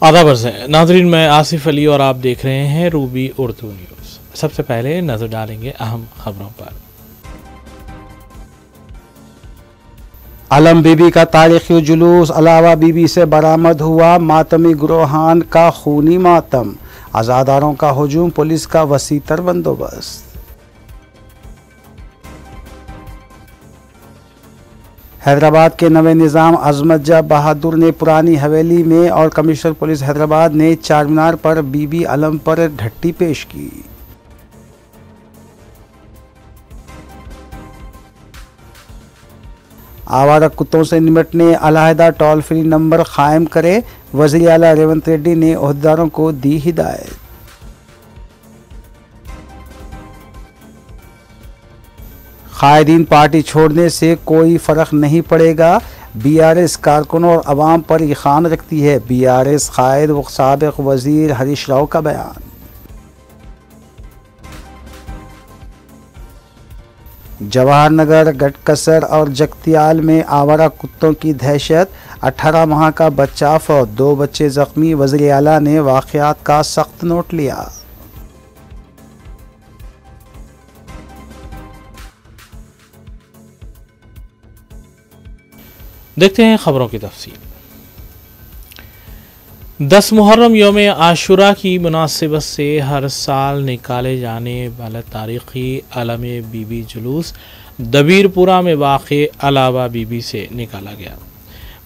आदाब अर्ज़ नाज़रीन, मैं आसिफ अली और आप देख रहे हैं रूबी उर्दू न्यूज़। सबसे पहले नज़र डालेंगे अहम खबरों पर। आलम बीबी का तारीखी जुलूस अलावा बीबी से बरामद हुआ। मातमी ग्रोहान का खूनी मातम, आज़ादारों का हुजूम, पुलिस का वसीतर बंदोबस्त। हैदराबाद के नवे निज़ाम अजमत जा बहादुर ने पुरानी हवेली में और कमिश्नर पुलिस हैदराबाद ने चार मीनार पर बीबी आलम पर ढट्टी पेश की। आवारा कुत्तों से निपटने अलहदा टोल फ्री नंबर कायम करे, वज़ीर आला रेवंत रेड्डी ने ओहदेदारों को दी हिदायत। कायदीन पार्टी छोड़ने से कोई फ़र्क नहीं पड़ेगा, बीआरएस कारकुनों और अवाम पर यकीन रखती है, बीआरएस कायद व साबिक़ वज़ीर हरीश राव का बयान। जवाहर नगर, गटकसर और जगतियाल में आवारा कुत्तों की दहशत, 18 माह का बच्चा फौत, 2 बच्चे जख्मी। वज़ीर आला ने वाक़यात का सख्त नोट लिया। देखते हैं खबरों की तफसील। 10 मुहर्रम यौम आशुरा की मुनासिबत से हर साल निकाले जाने वाला तारीख़ी आलम बीबी जुलूस दबीरपुरा में वाक़े अलावा बीबी से निकाला गया।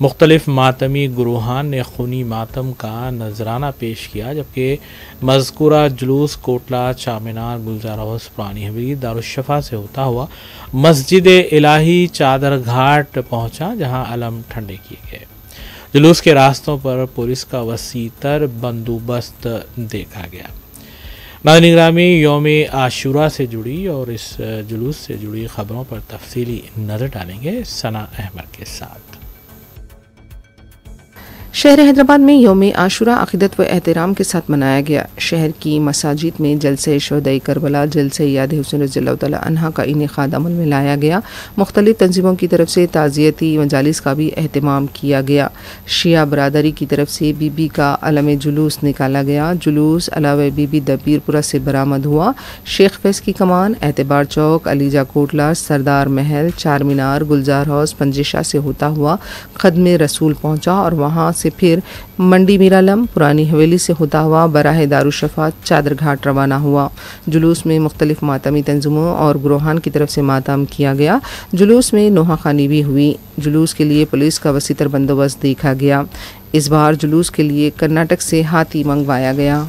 मुख्तलिफ मातमी गुरूहान ने खूनी मातम का नजराना पेश किया, जबकि मज़कूरा जुलूस कोटला, चामीनार, गुलजार हाउस, पुरानी हवेली, दारुश्शफ़ा से होता हुआ मस्जिद इलाही चादर घाट पहुँचा, जहाँ अलम ठंडे किए गए। जुलूस के रास्तों पर पुलिस का वसीतर बंदोबस्त देखा गया। नाज़रीन ग्रामी, यौम आशुरा से जुड़ी और इस जुलूस से जुड़ी खबरों पर तफसीली नज़र डालेंगे सना अहमद के साथ। शहर हैदराबाद में यौम आशुरा अक़ीदत व एहतराम के साथ मनाया गया। शहर की मसाजिद में जलसे शुहदाए करबला, जलसे याद हुसैन रज़ियल्लाहु तआला अन्हा का इनेक़ाद अमल में लाया गया। मुख्तलिफ़ तंजीमों की तरफ से ताज़ियती मजालिस का भी अहतमाम किया गया। शिया बरादरी की तरफ से बीबी का अलम जुलूस निकाला गया। जुलूस अलावा बीबी दबीरपुरा से बरामद हुआ। शेख फैज़ की कमान, एतबार चौक, अलीजा कोटला, सरदार महल, चार मीनार, गुलजार हाउस, पंजिशा से होता हुआ खदमे रसूल पहुँचा और वहाँ से फिर मंडी मीरालम, पुरानी हवेली से होता हुआ बराहे दारुश्शफ़ा चादर घाट रवाना हुआ। जुलूस में मुख्तलिफ मातमी तंज़ीमों और ग्रोहान की तरफ से मातम किया गया। जुलूस में नोहा खानी भी हुई। जुलूस के लिए पुलिस का वसीतर बंदोबस्त देखा गया। इस बार जुलूस के लिए कर्नाटक से हाथी मंगवाया गया।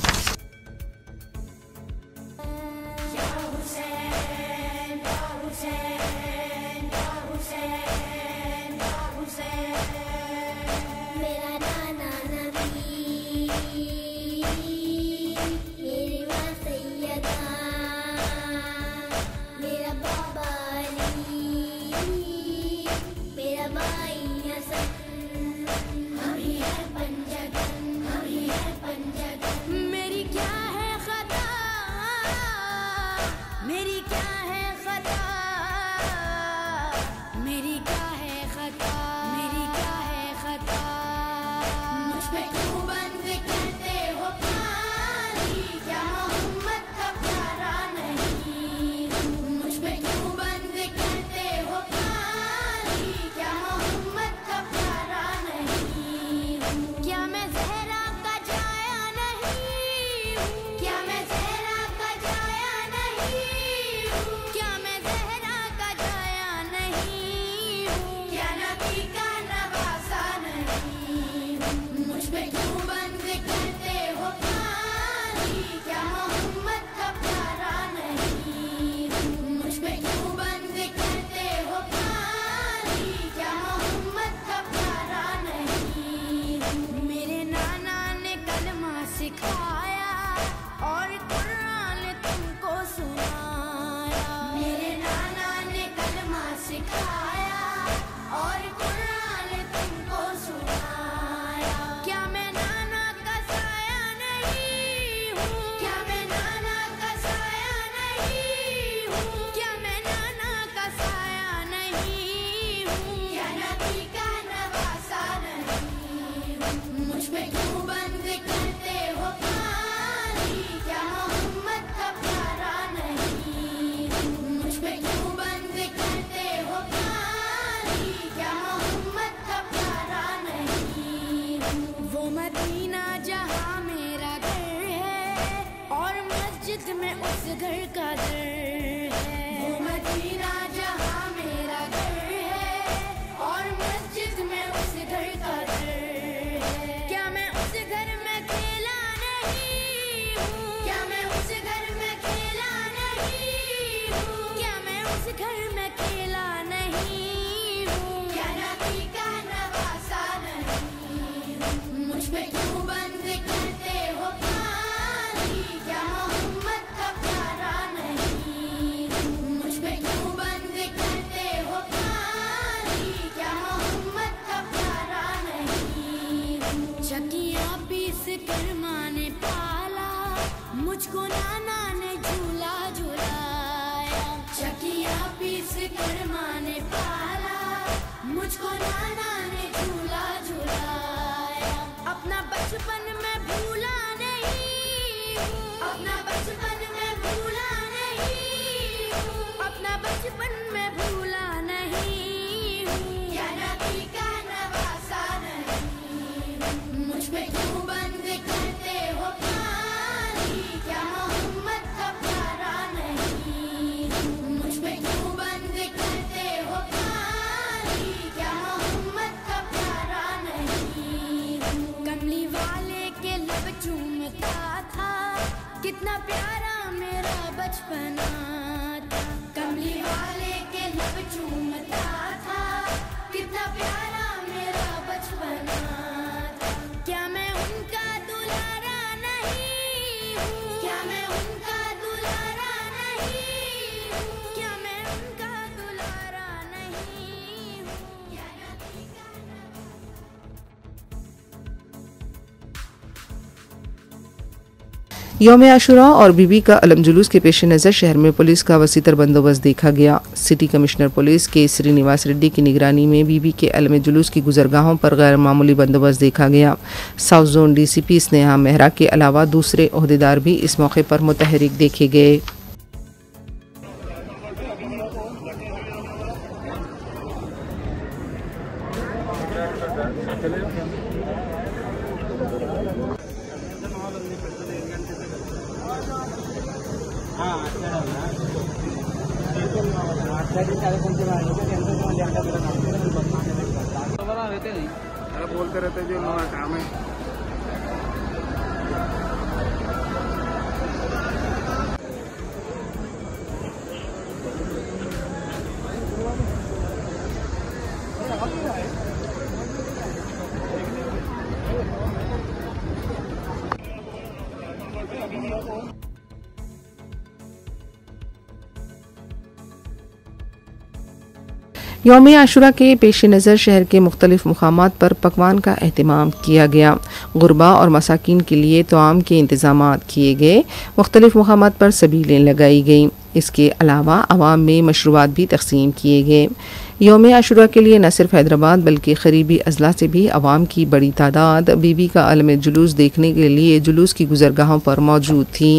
मेरी उस घर का दर है, वो मदीना जहाँ मेरा घर है, और मस्जिद में उस घर का दर है। क्या मैं उस घर में खेला नहीं हूँ? क्या मैं उस घर में खेला नहीं हूँ? क्या मैं उस घर में खेला नहीं हूँ? क्या नबी का नवासा नहीं हूँ? मुझ पे क्यों बंद करते हो पानी? क्या मोहम्मद का प्यारा नहीं हूँ? मुझ पे क्यों बंद करते हो पानी? क्या मोहम्मद का प्यारा नहीं हूँ? चकिया पीस कर माँ ने पाला, मुझको नाना ने झूला झुलाया। चकिया पीस कर माँ ने पाला, मुझको नाना ने झूला झुलाया। अपना बचपन में भूला नहीं हूँ, अपना बचपन में भूला नहीं हूँ, अपना बचपन में भूला नहीं हूँ। क्या नबी का नवासा नहीं हूँ? मुझ पे क्यों बंद करते हो पानी? क्या मोहम्मद का प्यारा नहीं हूँ? मुझ पे क्यों बंद करते हो पानी? क्या मोहम्मद का प्यारा नहीं हूँ? कमली वाले के लब चूमता था, कितना प्यारा मेरा बचपना था। कमली वाले के लब चूमता था, कितना प्यारा मेरा बचपना था। क्या मैं उनका दुलारा नहीं हूँ? क्या मैं उनका दुलारा नहीं हूँ? क्या मैं उनका दुलारा नहीं हूँ? क्या नबी का यौम आशुरा और बीबी का अलम जुलूस के पेश नज़र शहर में पुलिस का वसीतर बंदोबस्त देखा गया। सिटी कमिश्नर पुलिस के श्रीनिवास रेड्डी की निगरानी में बीबी के अलम जुलूस की गुजरगाहों पर गैर मामूली बंदोबस्त देखा गया। South zone DCP Sneha Mehra के अलावा दूसरे ओहदेदार भी इस मौके पर मुतहरिक देखे गए। बोलते रहते जो काम है। यौम आशुरा के पेश नज़र शहर के मुख्तलिफ मुकामात पर पकवान का एहतमाम किया गया। गुरबा और मसाकीन के लिए तोआम के इंतज़ामात किए गए। मुख्तलिफ मुकामात पर सबीलें लगाई गईं। इसके अलावा आवाम में मशरूबात भी तकसीम किए गए। यौम आशुरा के लिए न सिर्फ हैदराबाद बल्कि करीबी अजला से भी आवाम की बड़ी तादाद बीबी का अलम जुलूस देखने के लिए जुलूस की गुजरगाहों पर मौजूद थी।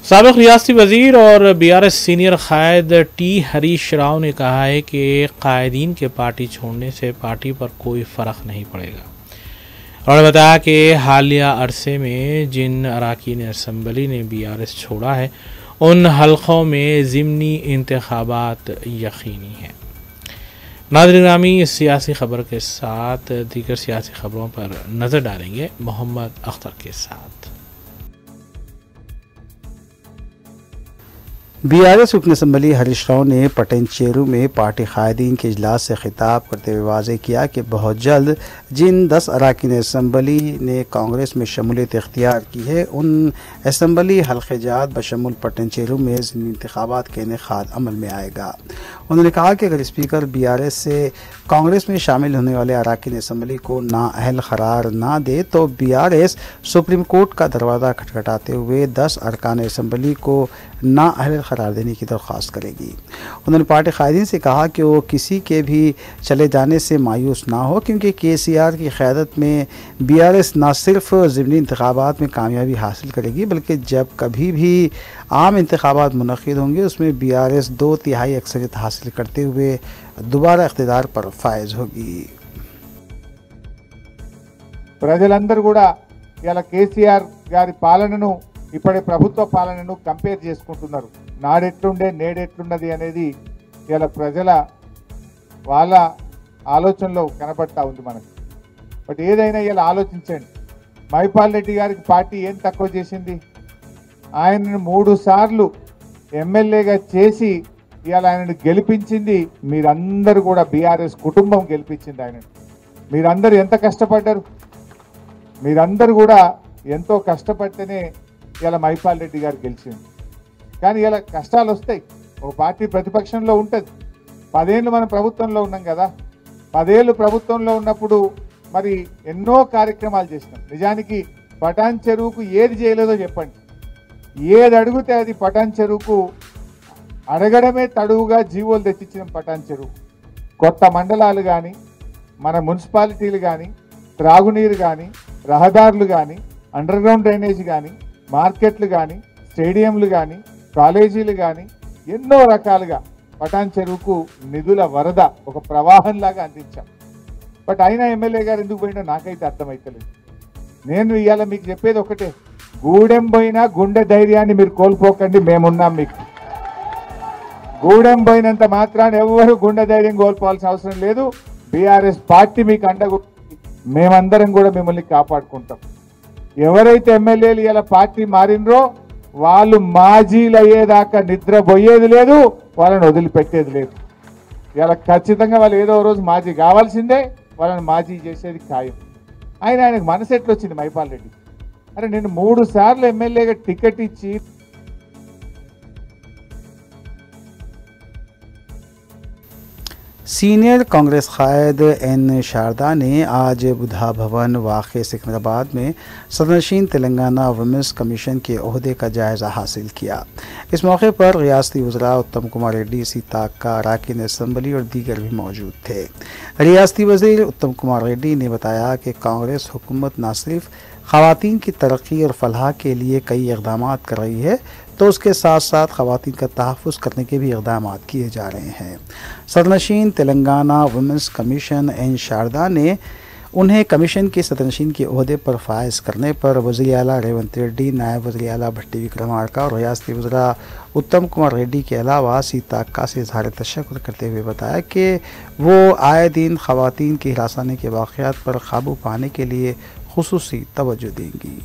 साबिक़ रियासती वज़ीर और BRS सीनियर कायद T हरीश राव ने कहा है कि कायदीन के पार्टी छोड़ने से पार्टी पर कोई फ़र्क नहीं पड़ेगा। उन्होंने बताया कि हालिया अरसे में जिन अरकान असम्बली ने BRS छोड़ा है उन हलकों में ज़िमनी इंतखाबात यकीनी हैं। नाज़रीन ग्रामी, इस सियासी खबर के साथ दीगर सियासी खबरों पर नज़र डालेंगे मोहम्मद अख्तर के साथ। बीआरएस रुकन असम्बली हरीश राव ने पटनचेरू में पार्टी कायदीन के इजलास से खिताब करते हुए वाज़ेह किया कि बहुत जल्द जिन 10 अरकान असम्बली ने कांग्रेस में शमूलियत इख्तियार की है, उन असम्बली हल्के जात बशमुल पटनचेरू में ज़िमनी इंतखाबात का इनेकाद अमल में आएगा। उन्होंने कहा कि अगर स्पीकर बीआरएस से कांग्रेस में शामिल होने वाले अरकान असम्बली को नाअहल करार ना दे तो बीआरएस सुप्रीम कोर्ट का दरवाज़ा खटखटाते हुए 10 अरकान असम्बली को नाअहल करार देने की दरख्वास्त करेगी। उन्होंने पार्टी कायदीन से कहा कि वो किसी के भी चले जाने से मायूस ना हो, क्योंकि केसीआर की क़यादत में बीआरएस न सिर्फ ज़िमनी इंतखाबात में कामयाबी हासिल करेगी, बल्कि जब कभी भी आम इंतखाबात मुनक़िद होंगे उसमें बीआरएस 2/3 अक्सरियत हासिल करते हुए दोबारा इक़्तिदार पर फायज होगी। ప్రజలందరూ కూడా ఇలా కేసీఆర్ గారి పాలనను ఇప్పటి ప్రభుత్వ పాలనను కంపేర్ చేసుకుంటున్నారు. నాడెట్లుండే నేడెట్లున్నది అనేది ఇలా ప్రజల వాళ్ళ ఆలోచనలో కనబడతా ఉంది మనకు. బట్ ఏదైనా ఇలా ఆలోచించండి, మైపాల్ రెడ్డి గారికి పార్టీ ఏం తక్కువ చేసింది? ఆయనను 3 సార్లు ఎమ్మెల్యేగా చేసి ఇవాళ ఆయనను గెలిపించింది మీరందరూ కూడా, బీఆర్ఎస్ కుటుంబం గెలిపించింది ఆయనను. మీరందరూ ఎంత కష్టపడ్డారు? మీరందరూ కూడా ఎంతో కష్టపడితేనే ఇలా మైపాల్ రెడ్డి గారు గెలిచింది. కానీ ఇలా కష్టాలు వస్తాయి, ఒక పార్టీ ప్రతిపక్షంలో ఉంటుంది. 10 ఏళ్ళు మనం ప్రభుత్వంలో ఉన్నాం కదా, 10 ఏళ్ళు ప్రభుత్వంలో ఉన్నప్పుడు మరి ఎన్నో కార్యక్రమాలు చేసినాం. నిజానికి పటాన్ చెరువుకు ఏది చేయలేదో చెప్పండి. ఏది అడిగితే అది పటాన్ చెరువుకు అడగడమే తడువుగా జీవోలు తెచ్చిచ్చినాం. పటాన్ చెరువు కొత్త మండలాలు కానీ, మన మున్సిపాలిటీలు కానీ, త్రాగునీరు కానీ, రహదారులు కానీ, అండర్ గ్రౌండ్ డ్రైనేజ్ కానీ, మార్కెట్లు కానీ, స్టేడియంలు కానీ, కాలేజీలు కానీ, ఎన్నో రకాలుగా పటాన్ చెరువుకు నిధుల వరద ఒక ప్రవాహంలాగా అందించాం. బట్ అయినా ఎమ్మెల్యే గారు ఎందుకు పోయినా నాకైతే అర్థమవుతలేదు. నేను ఇవాళ మీకు చెప్పేది ఒకటే, గూడెం పోయినా గుండె ధైర్యాన్ని మీరు కోల్పోకండి, మేమున్నాం మీకు. గూడెం పోయినంత మాత్రాన్ని ఎవరు గుండె ధైర్యం కోల్పోవాల్సిన అవసరం లేదు. బీఆర్ఎస్ పార్టీ మీకు అండగా మేమందరం కూడా మిమ్మల్ని కాపాడుకుంటాం. ఎవరైతే ఎమ్మెల్యేలు ఇలా పార్టీ మారినరో వాళ్ళు మాజీలు అయ్యేదాకా నిద్రపోయేది లేదు, వాళ్ళని వదిలిపెట్టేది లేదు. ఇలా ఖచ్చితంగా వాళ్ళు ఏదో రోజు మాజీ కావాల్సిందే, వాళ్ళని మాజీ చేసేది ఖాయం. ఆయనకు మనసు ఎట్లొచ్చింది మైపాల్ రెడ్డి? అరే నేను 3 సార్లు ఎమ్మెల్యేగా టికెట్ ఇచ్చి सीनियर कांग्रेस कायद एन शारदा ने आज बुधा भवन वाक़े सिकंदराबाद में सदरनशीन तेलंगाना वुमेंस कमीशन के ओहदे का जायज़ा हासिल किया। इस मौके पर रियासती वज़रा उत्तम कुमार रेड्डी, सीताक्का, अरकान असम्बली और दीगर भी मौजूद थे। रियासती वज़ीर उत्तम कुमार रेड्डी ने बताया कि कांग्रेस हुकूमत न सिर्फ ख़वातीन की तरक्की और फलाह के लिए कई इक़दाम कर रही है, तो उसके साथ साथ ख़वातीन का तहफ़्फ़ुज़ करने के भी इक़दाम किए जा रहे हैं। सदरनशीन Telangana women's commission N Sharda ने उन्हें कमीशन के सदरनशीन के ओहदे पर फायज करने पर वज़ीर आला रेवंत रेड्डी, नायब वज़ीर आला भट्टी विक्रमार्का और रियासती वज़रा उत्तम कुमार रेड्डी के अलावा सीताक्का से इज़हार तशक्कुर करते हुए बताया कि वो आए दिन ख़वातीन की हिरासानी के वाक़यात पर काबू पाने के लिए खुसूसी तवज्जो देंगी।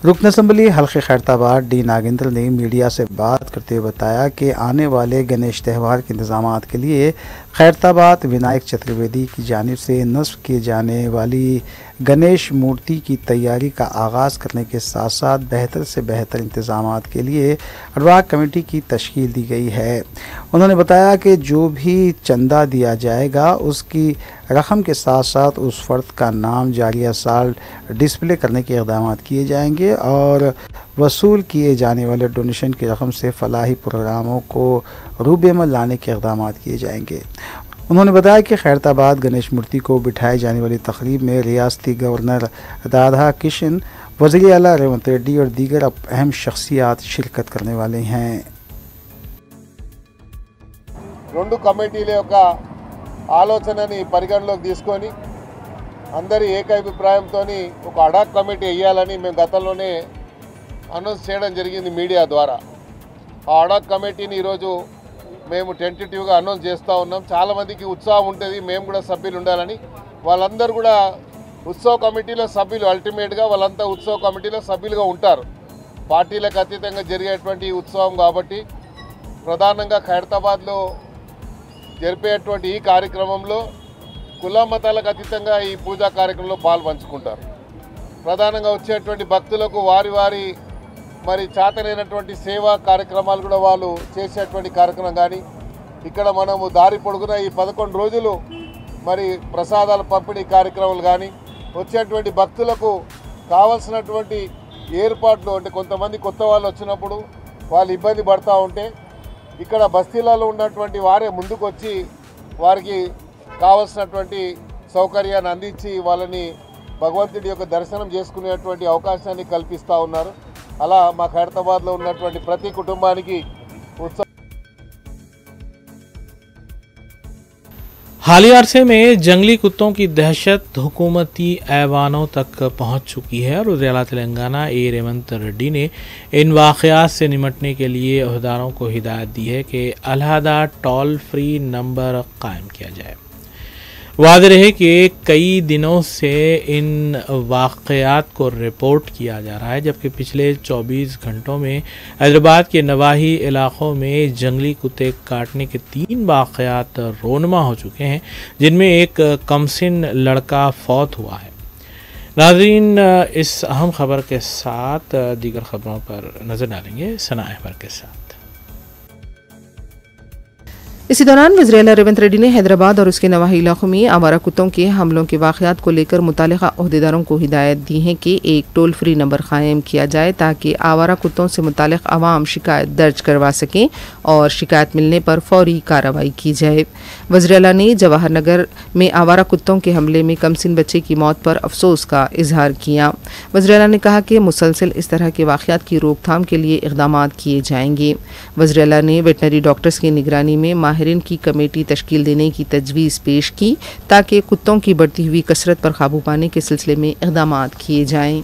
रुकन असम्बली हल्के खैरताबाद डी नागेंद्र ने मीडिया से बात करते हुए बताया कि आने वाले गणेश त्यौहार के इंतजाम के लिए खैरताबाद विनायक चतुर्वेदी की जानिब से नस्ब किए जाने वाली गणेश मूर्ति की तैयारी का आगाज़ करने के साथ साथ बेहतर से बेहतर इंतजाम के लिए अरवा कमेटी की तश्कील दी गई है। उन्होंने बताया कि जो भी चंदा दिया जाएगा उसकी रकम के साथ साथ उस फ़र्द का नाम जारिया साल डिस्प्ले करने के इक़दाम किए जाएंगे और वसूल किए जाने वाले डोनेशन की रकम से फलाही प्रोग्रामों को रूबेमल लाने के इक़दाम किए जाएंगे। उन्होंने बताया कि खैरताबाद गणेश मूर्ति को बिठाई जाने वाली तकरीब में रियासती गवर्नर राधा किशन, वज़ीर आला रेवंत रेड्डी और दीगर अहम शख्सियात शिरकत करने वाले हैं। రెండు కమిటీల యొక్క ఆలోచనని పరిగణలోకి తీసుకొని అందరి ఏకాభిప్రాయంతో ఒక అడాక్ కమిటీ వేయాలని మేము గతంలోనే అనౌన్స్ చేయడం జరిగింది మీడియా ద్వారా. ఆ అడాక్ కమిటీని ఈరోజు మేము టెంటేటివ్గా అనౌన్స్ చేస్తూ ఉన్నాం. చాలామందికి ఉత్సాహం ఉంటుంది, మేము కూడా సభ్యులు ఉండాలని. వాళ్ళందరూ కూడా ఉత్సవ కమిటీలో సభ్యులు, అల్టిమేట్గా వాళ్ళంతా ఉత్సవ కమిటీలో సభ్యులుగా ఉంటారు. పార్టీలకు అతీతంగా జరిగేటువంటి ఉత్సవం కాబట్టి ప్రధానంగా ఖైరతాబాద్లో జరిపేటువంటి ఈ కార్యక్రమంలో కుల మతాలకు అతీతంగా ఈ పూజా కార్యక్రమంలో పాల్పంచుకుంటారు. ప్రధానంగా వచ్చేటువంటి భక్తులకు వారి వారి మరి చేతనైనటువంటి సేవా కార్యక్రమాలు కూడా వాళ్ళు చేసేటువంటి కార్యక్రమం కానీ, ఇక్కడ మనము దారి పొడుగున ఈ 11 రోజులు మరి ప్రసాదాల పంపిణీ కార్యక్రమాలు కానీ, వచ్చేటువంటి భక్తులకు కావాల్సినటువంటి ఏర్పాట్లు, అంటే కొంతమంది కొత్త వాళ్ళు వచ్చినప్పుడు వాళ్ళు ఇబ్బంది పడుతూ ఉంటే ఇక్కడ బస్తీలలో ఉన్నటువంటి వారే ముందుకు వచ్చి వారికి కావాల్సినటువంటి సౌకర్యాన్ని అందించి వాళ్ళని భగవంతుడి యొక్క దర్శనం చేసుకునేటువంటి అవకాశాన్ని కల్పిస్తూ ఉన్నారు. అలా మా ఖైరతాబాద్లో ఉన్నటువంటి ప్రతి కుటుంబానికి ఉత్సవం. हालिया अरसे में जंगली कुत्तों की दहशत हुकूमती ऐवानों तक पहुंच चुकी है और वज़ीर-ए-आला तेलंगाना ए रेवंत रेड्डी ने इन वाक़यात से निमटने के लिए अहदेदारों को हिदायत दी है कि अलहदा टोल फ्री नंबर कायम किया जाए। वाज़ेह रहे कि कई दिनों से इन वाक़यात को रिपोर्ट किया जा रहा है, जबकि पिछले 24 घंटों में हैदराबाद के नवाही इलाक़ों में जंगली कुत्ते काटने के 3 वाक़यात रोनमा हो चुके हैं, जिनमें एक कमसिन लड़का फौत हुआ है। नाज़रीन, इस अहम खबर के साथ दीगर खबरों पर नज़र डालेंगे सना अहमद के साथ। इसी दौरान वज़ीर-ए-आला रेवंत रेड्डी ने हैदराबाद और उसके नवाही इलाकों में आवारा कुत्तों के हमलों के वाक़यात को लेकर मुतालिका अहदेदारों को हिदायत दी है कि एक टोल फ्री नंबर कायम किया जाए ताकि आवारा कुत्तों से मुतालिक आवाम शिकायत दर्ज करवा सकें और शिकायत मिलने पर फौरी कार्रवाई की जाए। वज़ीर-ए-आला ने जवाहर नगर में आवारा कुत्तों के हमले में कमसिन बच्चे की मौत पर अफसोस का इजहार किया। वज़ीर-ए-आला ने कहा कि मुसलसल इस तरह के वाक़यात की रोकथाम के लिए इक़दाम किए जाएंगे। वज़ीर-ए-आला ने वेटनरी डॉक्टर्स की निगरानी में माहिरीन की कमेटी तश्कील देने की तजवीज़ पेश की ताकि कुत्तों की बढ़ती हुई कसरत पर काबू पाने के सिलसिले में इक़दाम किए जाएं।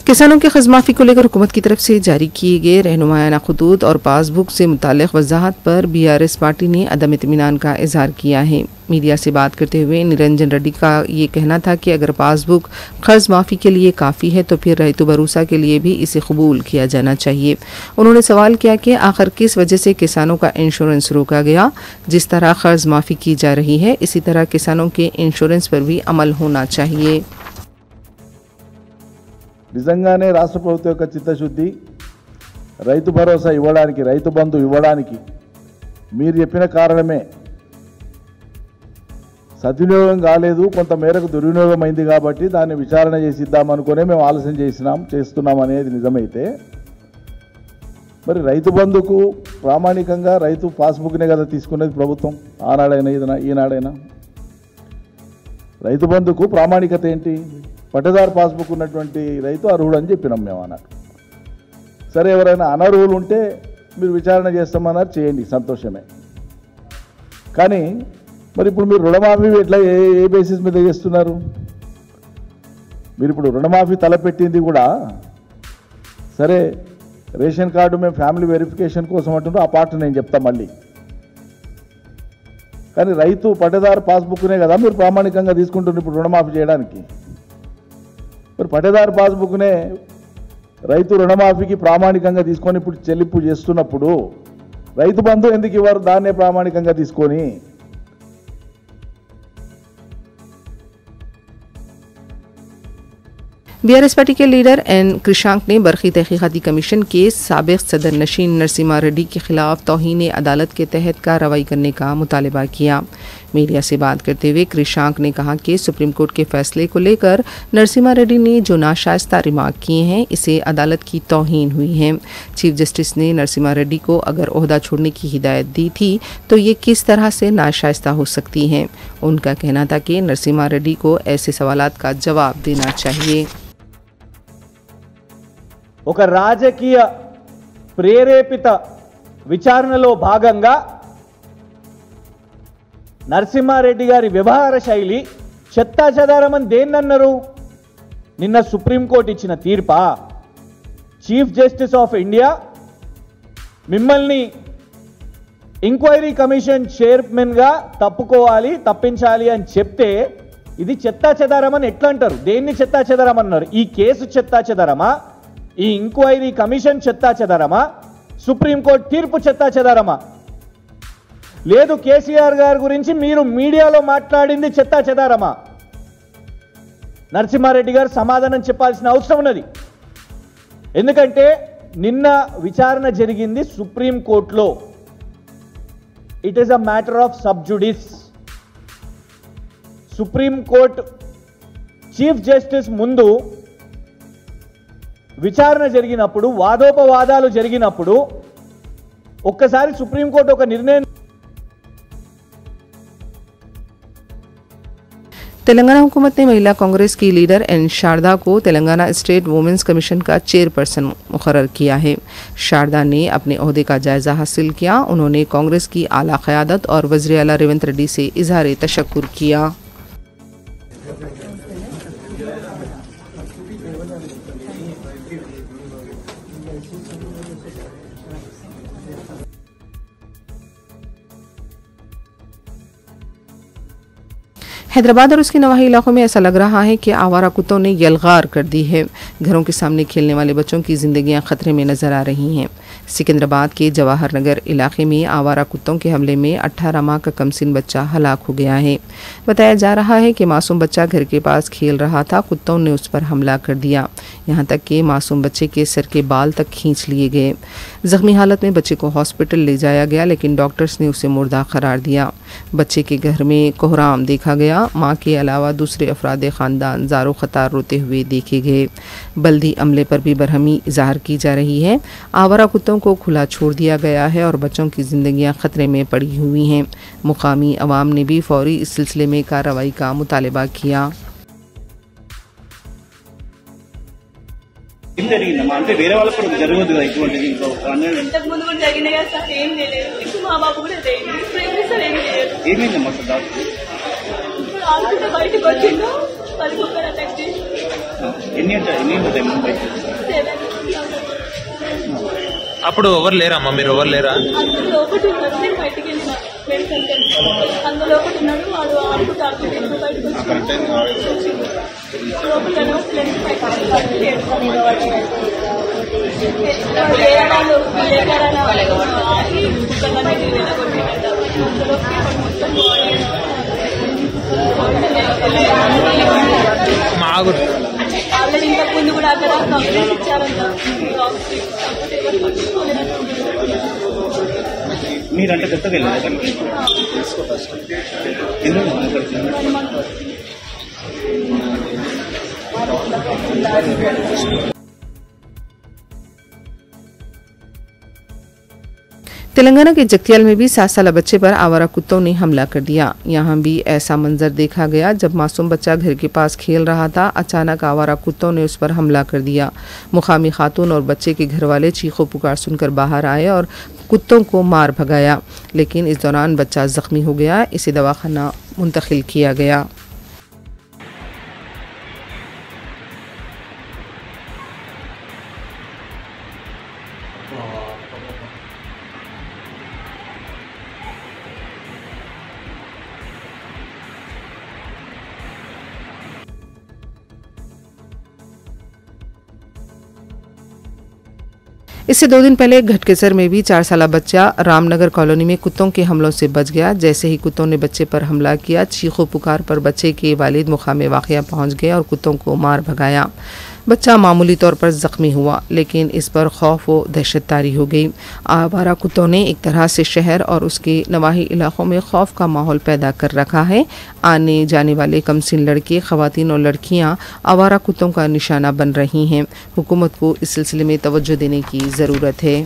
किसानों के कर्ज माफ़ी को लेकर हुकूमत की तरफ से जारी किए गए रहनुमायाना खतूत और पासबुक से मुताल्लिक़ वजाहत पर BRS पार्टी ने अदम इत्मीनान का इजहार किया है। मीडिया से बात करते हुए निरंजन रेड्डी का ये कहना था कि अगर पासबुक कर्ज माफ़ी के लिए काफ़ी है तो फिर रैतु भरोसा के लिए भी इसे कबूल किया जाना चाहिए। उन्होंने सवाल किया कि आखिर किस वजह से किसानों का इंश्योरेंस रोका गया। जिस तरह कर्ज माफ़ी की जा रही है इसी तरह किसानों के इंश्योरेंस पर भी अमल होना चाहिए। నిజంగానే రాష్ట్ర ప్రభుత్వం యొక్క చిత్తశుద్ధి రైతు భరోసా ఇవ్వడానికి, రైతు బంధు ఇవ్వడానికి మీరు చెప్పిన కారణమే సద్వినియోగం కాలేదు, కొంత మేరకు దుర్వినియోగం అయింది కాబట్టి దాన్ని విచారణ చేసి ఇద్దామనుకునే మేము ఆలస్యం చేస్తున్నాం అనేది నిజమైతే, మరి రైతు బంధుకు ప్రామాణికంగా రైతు పాస్బుక్నే కదా తీసుకునేది ప్రభుత్వం, ఆనాడైనా ఈనాడైనా. రైతు బంధుకు ప్రామాణికత ఏంటి? పట్టదారు పాస్బుక్ ఉన్నటువంటి రైతు అర్హుడు అని చెప్పినాం మేము అన్నారు. సరే, ఎవరైనా అనర్హులు ఉంటే మీరు విచారణ చేస్తామన్నారు, చేయండి, సంతోషమే. కానీ మరి ఇప్పుడు మీరు రుణమాఫీ ఎట్లా ఏ బేసిస్ మీద చేస్తున్నారు? మీరు ఇప్పుడు రుణమాఫీ తలపెట్టింది కూడా సరే, రేషన్ కార్డు మేము ఫ్యామిలీ వెరిఫికేషన్ కోసం అంటున్నాం, ఆ పార్ట్ నేను చెప్తా మళ్ళీ. కానీ రైతు పట్టదారు పాస్బుక్నే కదా మీరు ప్రామాణికంగా తీసుకుంటున్నారు ఇప్పుడు రుణమాఫీ చేయడానికి. మరి పట్టదారు పాస్బుక్నే రైతు రుణమాఫీకి ప్రామాణికంగా తీసుకొని ఇప్పుడు చెల్లింపు చేస్తున్నప్పుడు రైతు బంధు ఎందుకు ఇవ్వరు? దాన్నే ప్రామాణికంగా తీసుకొని BRS पार्टी के लीडर एन कृषांक ने बरखी तहकीकाती कमीशन के साबिक सदर नशीन नरसिम्हा रेड्डी के खिलाफ तौहीन अदालत के तहत कार्रवाई करने का मुतालबा किया। मीडिया से बात करते हुए कृषांक ने कहा कि सुप्रीम कोर्ट के फैसले को लेकर नरसिम्हा रेड्डी ने जो नाशाइस्ता रिमार्क किए हैं इसे अदालत की तौहीन हुई है। चीफ जस्टिस ने नरसिम्हा रेड्डी को अगर ओहदा छोड़ने की हिदायत दी थी तो ये किस तरह से नाशाइस्ता हो सकती हैं। उनका कहना था कि नरसिम्हा रेड्डी को ऐसे सवालात का जवाब देना चाहिए। ఒక రాజకీయ ప్రేరేపిత విచారణలో భాగంగా నరసింహారెడ్డి గారి వ్యవహార శైలి చెత్తాచెదారమని దేన్నన్నారు? నిన్న సుప్రీంకోర్టు ఇచ్చిన తీర్పా? చీఫ్ జస్టిస్ ఆఫ్ ఇండియా మిమ్మల్ని ఎంక్వైరీ కమిషన్ చైర్మన్గా తప్పించాలి అని చెప్తే ఇది చెత్తాచెదారమని ఎట్లా అంటారు? దేన్ని చెత్తాచెదారమన్నారు? ఈ కేసు చెత్తాచెదారమా? ఈ ఎంక్వైరీ కమిషన్ చెత్తాచెదారమా? సుప్రీంకోర్టు తీర్పు చెత్తాచెదారమా? లేదు కేసీఆర్ గారి గురించి మీరు మీడియాలో మాట్లాడింది చెత్తాచెదారమా? నరసింహారెడ్డి గారు సమాధానం చెప్పాల్సిన అవసరం ఉన్నది. ఎందుకంటే నిన్న విచారణ జరిగింది సుప్రీంకోర్టులో. It is a matter of sub judice. Supreme court chief justice ముందు విచారణ జరిగినప్పుడు, వాదోపవాదాలు జరిగినప్పుడు ఒక్కసారి సుప్రీంకోర్టు ఒక నిర్ణయం. तेलंगाना हुकूमत ने महिला कांग्रेस की लीडर एन शारदा को तेलंगाना स्टेट वुमेन्स कमीशन का चेयरपर्सन मुकर्रर किया है। शारदा ने अपने ओहदे का जायजा हासिल किया। उन्होंने कांग्रेस की आला क़यादत और वज़ीर आला रेवंत रेड्डी से इज़हार तशक्कुर किया। हैदराबाद और उसके नवाही इलाकों में ऐसा लग रहा है कि आवारा कुत्तों ने यलगार कर दी है। घरों के सामने खेलने वाले बच्चों की ज़िंदगियां खतरे में नज़र आ रही हैं। सिकंदराबाद के जवाहर नगर इलाके में आवारा कुत्तों के हमले में 18 माह का कमसिन बच्चा हलाक हो गया है। बताया जा रहा है कि मासूम बच्चा घर के पास खेल रहा था, कुत्तों ने उस पर हमला कर दिया। यहाँ तक कि मासूम बच्चे के सर के बाल तक खींच लिए गए। ज़ख्मी हालत में बच्चे को हॉस्पिटल ले जाया गया, लेकिन डॉक्टर्स ने उसे मुर्दा करार दिया। बच्चे के घर में कोहराम देखा गया। माँ के अलावा दूसरे अफराद ख़ानदान ज़ारो ख़तार रोते हुए देखे गए। बल्दी अमले पर भी बरहमी ज़ाहिर की जा रही है। आवारा कुत्तों को खुला छोड़ दिया गया है और बच्चों की ज़िंदगियां खतरे में पड़ी हुई हैं। मुकामी अवाम ने भी फौरी इस सिलसिले में कार्रवाई का मुतालबा किया। అంటే వేరే వాళ్ళకు కూడా జరగదు కదా ఇటువంటిది. ఇంట్లో ఇంతకు ముందు కూడా జరిగినాయి కదా సార్, ఏం తెలియదు. ఇప్పుడు మా బాబు కూడా ఏమైందమ్మా అసలు డాక్టర్ ఇప్పుడు ఆడుకుంటే బయటకు వచ్చిండు, పది కుక్కర్ అటాక్ చేసి. ఎన్ని ఉంటాయి ముంబై? అప్పుడు ఎవరు లేరమ్మా? మీరు ఎవరు లేరా? అందులో ఒకటి ఉన్నారు, నేను బయటకు వెళ్ళిన మెడికల్ అందులో ఒకటి ఉన్నాడు, వాడు ఆడుకుంటూ ఆడుకుంటే బయటకు వచ్చి లోపల వేరే వాళ్ళు ఆగి కుక్కర్లన్నీ వెళ్ళగొట్టినట్టు అందులోకి ఆల్రెడీ ఇంతకు ముందు కూడా అక్కడ కంప్లైంట్ ఇచ్చారంట. మీరంటే కొత్తగా వెళ్ళారు. तेलंगाना के जगतियाल में भी 7 साल बच्चे पर आवारा कुत्तों ने हमला कर दिया। यहाँ भी ऐसा मंजर देखा गया जब मासूम बच्चा घर के पास खेल रहा था, अचानक आवारा कुत्तों ने उस पर हमला कर दिया। मुकामी खातून और बच्चे के घर वाले चीखों पुकार सुनकर बाहर आए और कुत्तों को मार भगाया, लेकिन इस दौरान बच्चा जख्मी हो गया। इसे दवाखाना मुंतकिल किया गया। इससे 2 दिन पहले घटकेसर में भी 4 साला बच्चा रामनगर कॉलोनी में कुत्तों के हमलों से बच गया। जैसे ही कुत्तों ने बच्चे पर हमला किया, चीखों पुकार पर बच्चे के वालिद मुकाम वाक़या पहुंच गए और कुत्तों को मार भगाया। बच्चा मामूली तौर पर ज़ख्मी हुआ, लेकिन इस पर खौफ व दहशत तारी हो गई। आवारा कुत्तों ने एक तरह से शहर और उसके नवाही इलाकों में खौफ का माहौल पैदा कर रखा है। आने जाने वाले कमसिन लड़के, ख़वातीन और लड़कियां आवारा कुत्तों का निशाना बन रही हैं। हुकूमत को इस सिलसिले में तवज्जो देने की ज़रूरत है।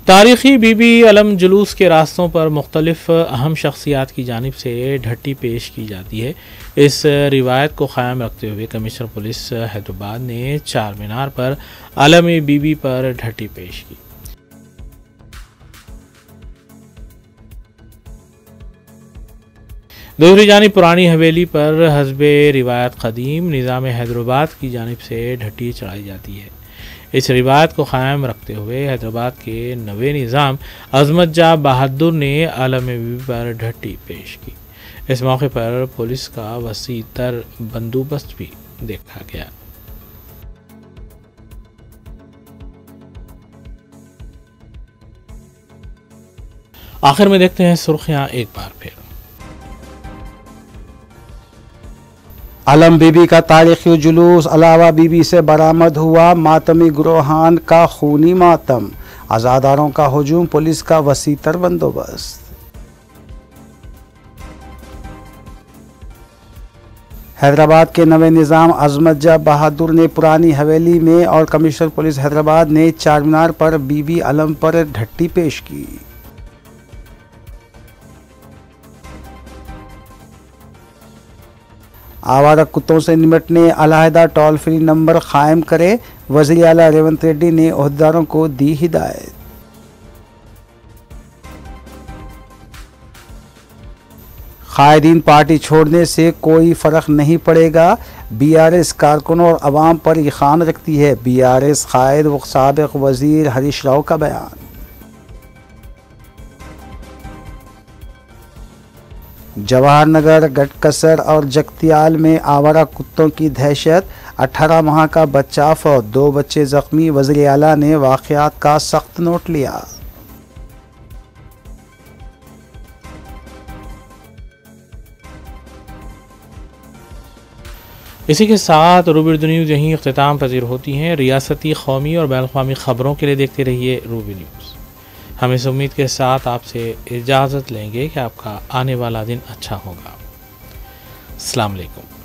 तारीखी बीबी अलम जुलूस के रास्तों पर मुख्तलिफ अहम शख्सियात की जानिब से ढट्टी पेश की जाती है। इस रिवायत को क़ायम रखते हुए कमिश्नर पुलिस हैदराबाद ने चार मीनार पर अलम बीबी पर ढट्टी पेश की। दूसरी जानिब पुरानी हवेली पर हस्बे रिवायत क़दीम निज़ाम हैदराबाद की जानिब से ढट्टी चढ़ाई जाती है। इस रिवायत को क़ायम रखते हुए हैदराबाद के नवे निज़ाम अज़मत जा बहादुर ने आलम बीबी पर ढट्टी पेश की। इस मौके पर पुलिस का वसी तर बंदोबस्त भी देखा गया। आखिर में देखते हैं सुर्खियां एक बार फिर। अलम बीबी का तारीखी जुलूस अलावा बीबी से बरामद हुआ। मातमी ग्रोहान का खूनी मातम, आज़ादारों का हुजूम, पुलिस का वसीतर बंदोबस्त। हैदराबाद के नवे निज़ाम अज़मत जा बहादुर ने पुरानी हवेली में और कमिश्नर पुलिस हैदराबाद ने चारमीनार पर बीबी अलम पर ढट्टी पेश की। आवारा कुत्तों से निपटने अलहदा टोल फ्री नंबर कायम करे, वज़ीर आला रेवंत रेड्डी ने ओहदेदारों को दी हिदायत। कायदीन पार्टी छोड़ने से कोई फ़र्क नहीं पड़ेगा, बीआरएस कारकुनों और अवाम पर यकीन रखती है, बीआरएस कायद व साबिक़ वज़ीर हरीश राव का बयान। जवाहर नगर, गटकसर और जगतियाल में आवारा कुत्तों की दहशत, 18 माह का बच्चा फौत, 2 बच्चे जख्मी, वज़ीर आला ने वाक़यात का सख्त नोट लिया। इसी के साथ रूबी न्यूज़ यहीं इख्तिताम पजीर होती हैं। रियासती, कौमी और बैनुल-अक़वामी ख़बरों के लिए देखते रहिए रूबी न्यूज़। हम इस उम्मीद के साथ आपसे इजाज़त लेंगे कि आपका आने वाला दिन अच्छा होगा। अस्सलाम वालेकुम।